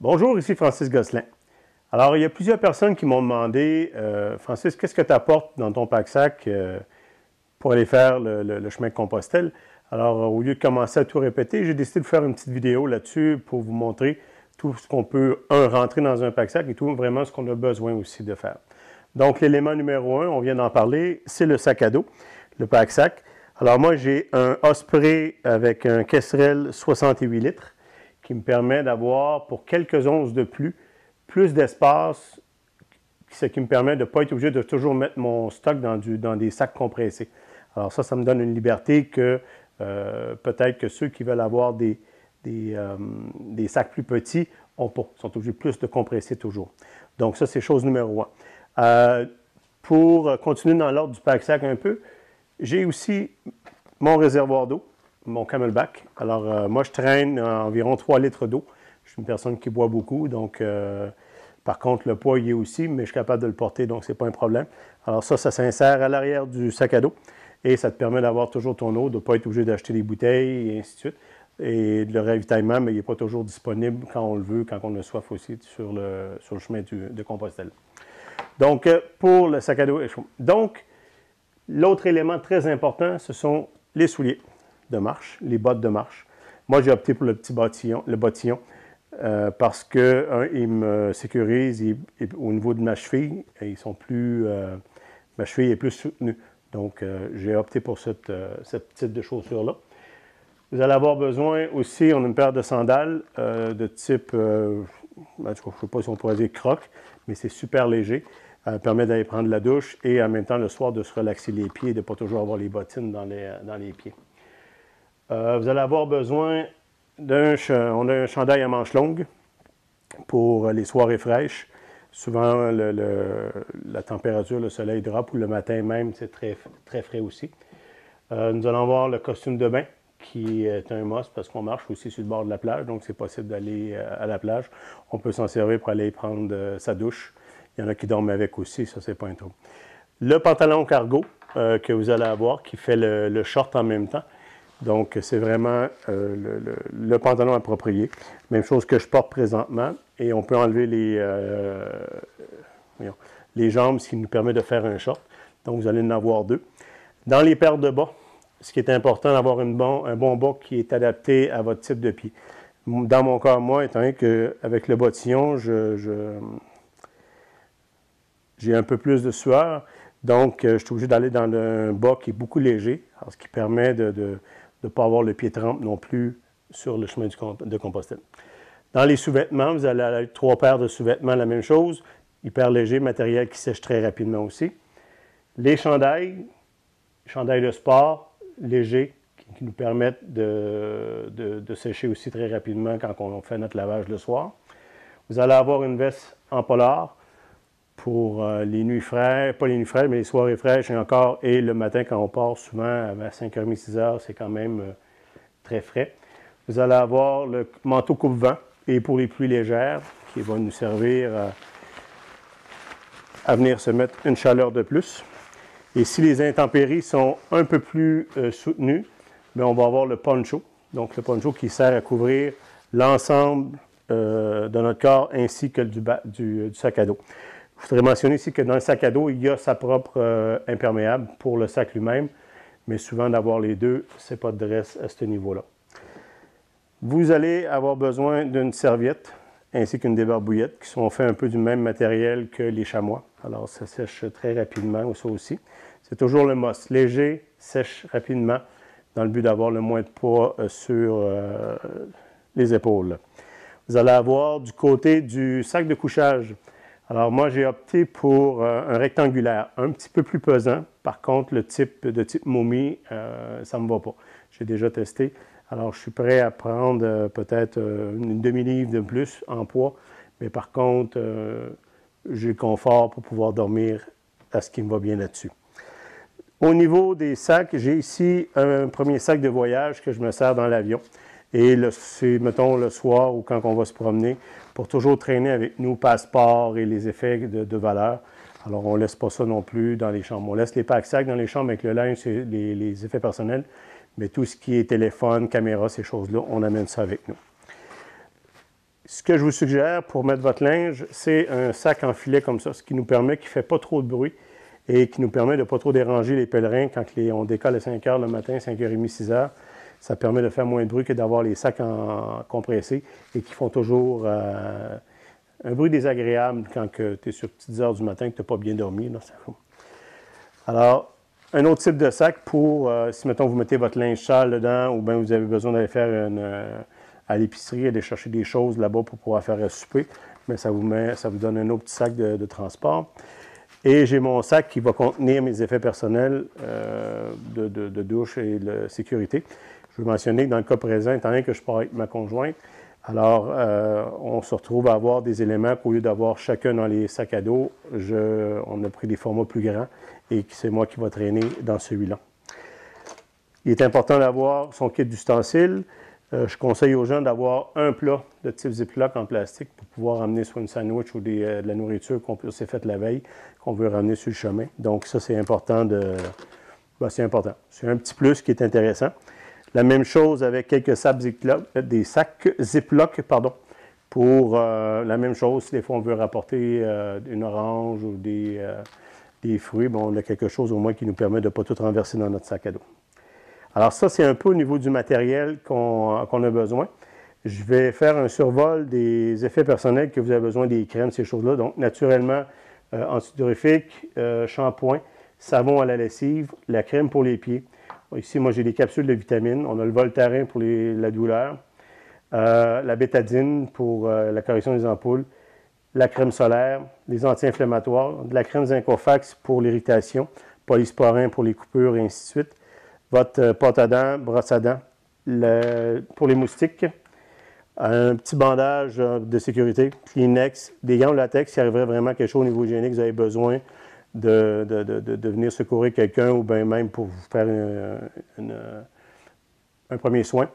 Bonjour, ici Francis Gosselin. Alors, il y a plusieurs personnes qui m'ont demandé Francis, qu'est-ce que tu apportes dans ton pack-sac pour aller faire le chemin de Compostelle? Alors, au lieu de commencer à tout répéter, j'ai décidé de faire une petite vidéo là-dessus pour vous montrer tout ce qu'on peut, rentrer dans un pack-sac et tout vraiment ce qu'on a besoin aussi de faire. Donc, l'élément numéro 1, on vient d'en parler, c'est le sac à dos, le pack-sac. Alors, moi, j'ai un Osprey avec un Kestrel 68 litres qui me permet d'avoir, pour quelques onces de plus d'espace, ce qui me permet de ne pas être obligé de toujours mettre mon stock dans des sacs compressés. Alors ça me donne une liberté que peut-être que ceux qui veulent avoir des sacs plus petits sont obligés plus de compresser toujours. Donc ça, c'est chose numéro 1. Pour continuer dans l'ordre du pack-sac un peu, j'ai aussi mon réservoir d'eau, mon Camelback. Alors, moi, je traîne environ 3 litres d'eau. Je suis une personne qui boit beaucoup, donc par contre, le poids y est aussi, mais je suis capable de le porter, donc ce n'est pas un problème. Alors ça s'insère à l'arrière du sac à dos et ça te permet d'avoir toujours ton eau, de ne pas être obligé d'acheter des bouteilles et ainsi de suite. Et le ravitaillement, mais il n'est pas toujours disponible quand on le veut, quand on a soif aussi sur le chemin de Compostelle. Donc, pour le sac à dos, donc, l'autre élément très important, ce sont les souliers de marche, les bottes de marche. Moi, j'ai opté pour le bottillon, parce que, il me sécurise au niveau de ma cheville, ils sont plus, ma cheville est plus soutenue. Donc, j'ai opté pour ce type de chaussures-là. Vous allez avoir besoin aussi, on a une paire de sandales de type, je ne sais pas si on pourrait dire croc, mais c'est super léger. Permet d'aller prendre la douche et en même temps le soir de se relaxer les pieds et de ne pas toujours avoir les bottines dans les pieds. Vous allez avoir besoin on a un chandail à manches longues pour les soirées fraîches. Souvent, la température, le soleil drop ou le matin même, c'est très, très frais aussi. Nous allons avoir le costume de bain qui est un must parce qu'on marche aussi sur le bord de la plage, donc c'est possible d'aller à la plage. On peut s'en servir pour aller prendre sa douche. Il y en a qui dorment avec aussi, ça, c'est pas un trouble. Le pantalon cargo que vous allez avoir qui fait le short en même temps. Donc, c'est vraiment le pantalon approprié. Même chose que je porte présentement. Et on peut enlever les jambes, ce qui nous permet de faire un short. Donc, vous allez en avoir deux. Dans les paires de bas, ce qui est important, d'avoir un bon bas qui est adapté à votre type de pied. Dans mon cas, moi, étant donné qu'avec le bottillon, j'ai un peu plus de sueur. Donc, je suis obligé d'aller dans un bas qui est beaucoup léger, ce qui permet de ne pas avoir le pied trempe non plus sur le chemin de Compostelle. Dans les sous-vêtements, vous allez avoir 3 paires de sous-vêtements, la même chose, hyper léger, matériel qui sèche très rapidement aussi. Les chandails de sport, légers, qui nous permettent de sécher aussi très rapidement quand on fait notre lavage le soir. Vous allez avoir une veste en polar pour les nuits fraîches, pas les nuits fraîches, mais les soirées fraîches et le matin quand on part souvent à 5h30, 6h, c'est quand même très frais. Vous allez avoir le manteau coupe-vent et pour les pluies légères qui va nous servir à venir se mettre une chaleur de plus. Et si les intempéries sont un peu plus soutenues, bien, on va avoir le poncho. Donc le poncho qui sert à couvrir l'ensemble de notre corps ainsi que du sac à dos. Je voudrais mentionner ici que dans le sac à dos, il y a sa propre imperméable pour le sac lui-même, mais souvent d'avoir les deux, ce n'est pas de dresse à ce niveau-là. Vous allez avoir besoin d'une serviette ainsi qu'une débarbouillette qui sont faits un peu du même matériel que les chamois. Alors ça sèche très rapidement, ça aussi. C'est toujours le must, léger, sèche rapidement, dans le but d'avoir le moins de poids sur les épaules. Vous allez avoir du côté du sac de couchage. Alors moi, j'ai opté pour un rectangulaire, un petit peu plus pesant. Par contre, le type momie, ça ne me va pas. J'ai déjà testé. Alors, je suis prêt à prendre peut-être une demi-livre de plus en poids. Mais par contre, j'ai le confort pour pouvoir dormir à ce qui me va bien là-dessus. Au niveau des sacs, j'ai ici un premier sac de voyage que je me sers dans l'avion. Et c'est, mettons, le soir ou quand on va se promener, pour toujours traîner avec nous passeport et les effets de valeur. Alors, on ne laisse pas ça non plus dans les chambres. On laisse les pack-sacs dans les chambres avec le linge, c'est les effets personnels. Mais tout ce qui est téléphone, caméra, ces choses-là, on amène ça avec nous. Ce que je vous suggère pour mettre votre linge, c'est un sac en filet comme ça, ce qui nous permet qu'il ne fait pas trop de bruit et qui nous permet de ne pas trop déranger les pèlerins quand on décolle à 5 heures le matin, 5h30, 6 heures. Ça permet de faire moins de bruit que d'avoir les sacs compressés et qui font toujours un bruit désagréable quand tu es sur petites heures du matin et que tu n'as pas bien dormi. Là. Alors, un autre type de sac pour, si mettons vous mettez votre linge sale dedans ou bien vous avez besoin d'aller faire à l'épicerie, aller chercher des choses là-bas pour pouvoir faire un souper, mais ça vous donne un autre petit sac de transport. Et j'ai mon sac qui va contenir mes effets personnels de douche et de sécurité. Je veux mentionner que dans le cas présent, étant donné que je pars avec ma conjointe, alors on se retrouve à avoir des éléments qu'au lieu d'avoir chacun dans les sacs à dos, on a pris des formats plus grands et c'est moi qui va traîner dans celui-là. Il est important d'avoir son kit d'ustensiles. Je conseille aux gens d'avoir un plat de type Ziploc en plastique pour pouvoir amener soit une sandwich ou de la nourriture qu'on s'est faite la veille, qu'on veut ramener sur le chemin. Donc ça, c'est important c'est important. C'est un petit plus qui est intéressant. La même chose avec quelques sacs Ziploc, pour la même chose. Si des fois on veut rapporter une orange ou des fruits, bon, on a quelque chose au moins qui nous permet de ne pas tout renverser dans notre sac à dos. Alors ça, c'est un peu au niveau du matériel qu'on a besoin. Je vais faire un survol des effets personnels que vous avez besoin, des crèmes, ces choses-là. Donc, naturellement, antidurifique, shampoing, savon à la lessive, la crème pour les pieds. Ici, moi, j'ai des capsules de vitamines. On a le Voltaren pour la douleur, la bétadine pour la correction des ampoules, la crème solaire, les anti-inflammatoires, de la crème Zincofax pour l'irritation, polysporin pour les coupures et ainsi de suite. Votre pâte à dents, brosse à dents, pour les moustiques, un petit bandage de sécurité, Kleenex, des gants de latex s'il arriverait vraiment quelque chose au niveau hygiénique, vous avez besoin de venir secourir quelqu'un ou bien même pour vous faire un premier soin.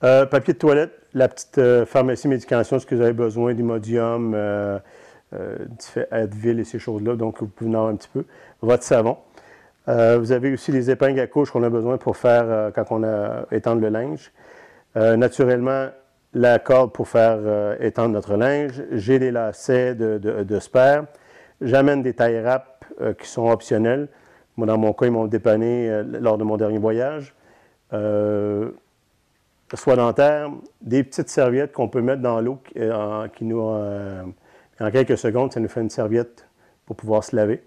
Papier de toilette, la petite pharmacie médication, ce que vous avez besoin, d'Imodium, Advil et ces choses-là, donc vous pouvez en avoir un petit peu. Votre savon. Vous avez aussi les épingles à couche qu'on a besoin pour faire quand on étendre le linge. Naturellement, la corde pour faire étendre notre linge. J'ai des lacets de spare. J'amène des tie wraps qui sont optionnels. Moi, dans mon cas, ils m'ont dépanné lors de mon dernier voyage. Soie dentaire, des petites serviettes qu'on peut mettre dans l'eau en quelques secondes, ça nous fait une serviette pour pouvoir se laver.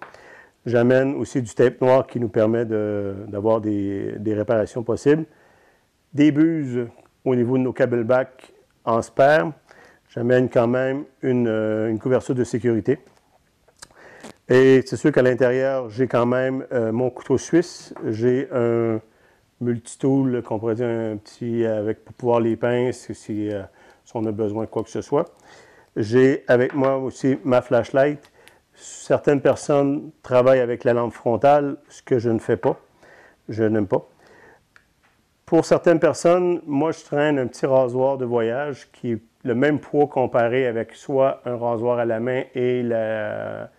J'amène aussi du tape noir qui nous permet d'avoir des réparations possibles. Des buses au niveau de nos cablecbacks en spare. J'amène quand même une couverture de sécurité. Et c'est sûr qu'à l'intérieur, j'ai quand même mon couteau suisse. J'ai un multitool qu'on pourrait dire un petit pour pouvoir les pinces si on a besoin de quoi que ce soit. J'ai avec moi aussi ma flashlight. Certaines personnes travaillent avec la lampe frontale, ce que je ne fais pas. Je n'aime pas. Pour certaines personnes, moi, je traîne un petit rasoir de voyage qui est le même poids comparé avec soit un rasoir à la main et la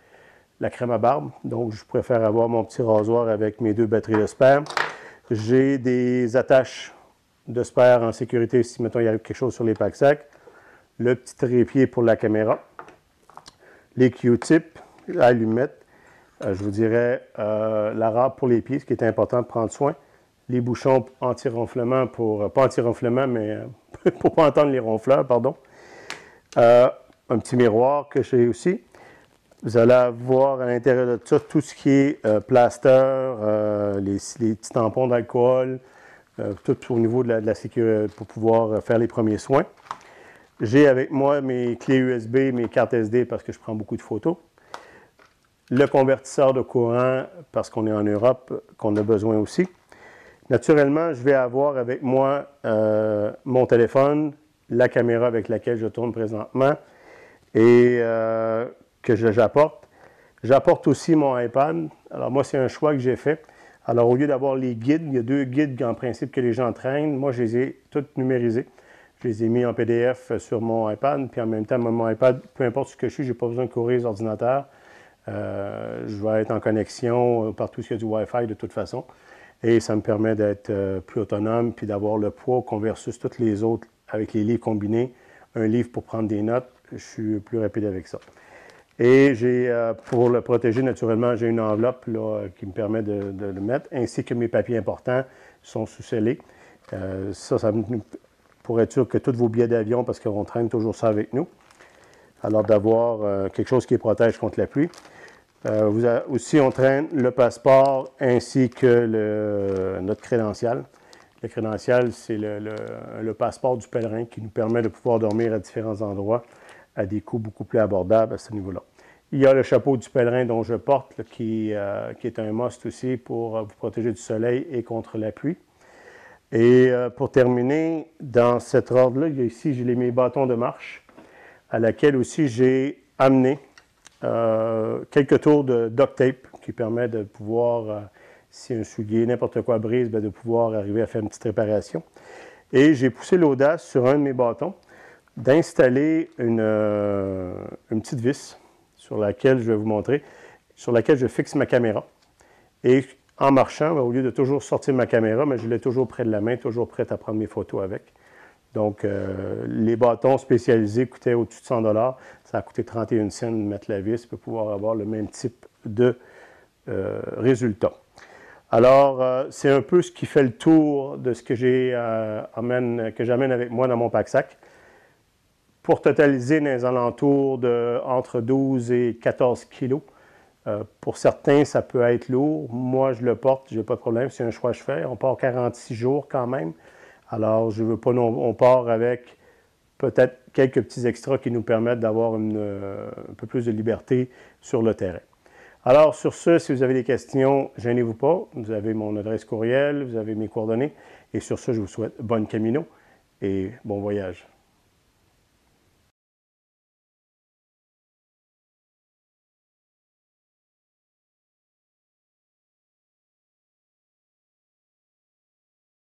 crème à barbe. Donc, je préfère avoir mon petit rasoir avec mes 2 batteries de spare. J'ai des attaches de spare en sécurité si, mettons, il arrive quelque chose sur les pack-sacs. Le petit trépied pour la caméra. Les Q-tips, allumettes, je vous dirais la râpe pour les pieds, ce qui est important de prendre soin. Les bouchons anti-ronflement pas anti-ronflement, mais pour ne pas entendre les ronfleurs, pardon. Un petit miroir que j'ai aussi. Vous allez avoir à l'intérieur de ça tout ce qui est plaster, les petits tampons d'alcool, tout au niveau de la sécurité pour pouvoir faire les premiers soins. J'ai avec moi mes clés USB, mes cartes SD parce que je prends beaucoup de photos. Le convertisseur de courant parce qu'on est en Europe, qu'on a besoin aussi. Naturellement, je vais avoir avec moi mon téléphone, la caméra avec laquelle je tourne présentement et que j'apporte. J'apporte aussi mon iPad. Alors moi, c'est un choix que j'ai fait. Alors au lieu d'avoir les guides, il y a 2 guides en principe que les gens traînent. Moi, je les ai tous numérisés. Je les ai mis en PDF sur mon iPad, puis en même temps, mon iPad, peu importe ce que je suis, je n'ai pas besoin de courir les ordinateurs. Je vais être en connexion partout où il y a du Wi-Fi de toute façon. Et ça me permet d'être plus autonome, puis d'avoir le poids qu'on versus toutes les autres avec les livres combinés. un livre pour prendre des notes, je suis plus rapide avec ça. Et pour le protéger naturellement, j'ai une enveloppe là, qui me permet de le mettre, ainsi que mes papiers importants sont sous-scellés. Ça pour être sûr que tous vos billets d'avion, parce qu'on traîne toujours ça avec nous. Alors d'avoir quelque chose qui protège contre la pluie. Aussi, on traîne le passeport ainsi que notre crédential. Le crédential, c'est le passeport du pèlerin qui nous permet de pouvoir dormir à différents endroits à des coûts beaucoup plus abordables à ce niveau-là. Il y a le chapeau du pèlerin dont je porte, là, qui est un must aussi pour vous protéger du soleil et contre la pluie. Et pour terminer, dans cet ordre-là, ici, j'ai mes bâtons de marche, à laquelle aussi j'ai amené quelques tours de duct tape qui permet de pouvoir, si un soulier, n'importe quoi brise, bien, de pouvoir arriver à faire une petite réparation. Et j'ai poussé l'audace sur un de mes bâtons d'installer une petite vis sur laquelle je vais vous montrer, sur laquelle je fixe ma caméra. Et en marchant, au lieu de toujours sortir ma caméra, mais je l'ai toujours près de la main, toujours prête à prendre mes photos avec. Donc, les bâtons spécialisés coûtaient au-dessus de 100 $. Ça a coûté 31 cents de mettre la vis pour pouvoir avoir le même type de résultat. Alors, c'est un peu ce qui fait le tour de ce que j'amène avec moi dans mon pack-sac. Pour totaliser dans les alentours de entre 12 et 14 kilos. Pour certains, ça peut être lourd. Moi, je le porte, je n'ai pas de problème. C'est un choix que je fais. On part 46 jours quand même. Alors, je veux pas, on part avec peut-être quelques petits extras qui nous permettent d'avoir un peu plus de liberté sur le terrain. Alors, sur ce, si vous avez des questions, gênez-vous pas. Vous avez mon adresse courriel, vous avez mes coordonnées. Et sur ce, je vous souhaite bonne camino et bon voyage.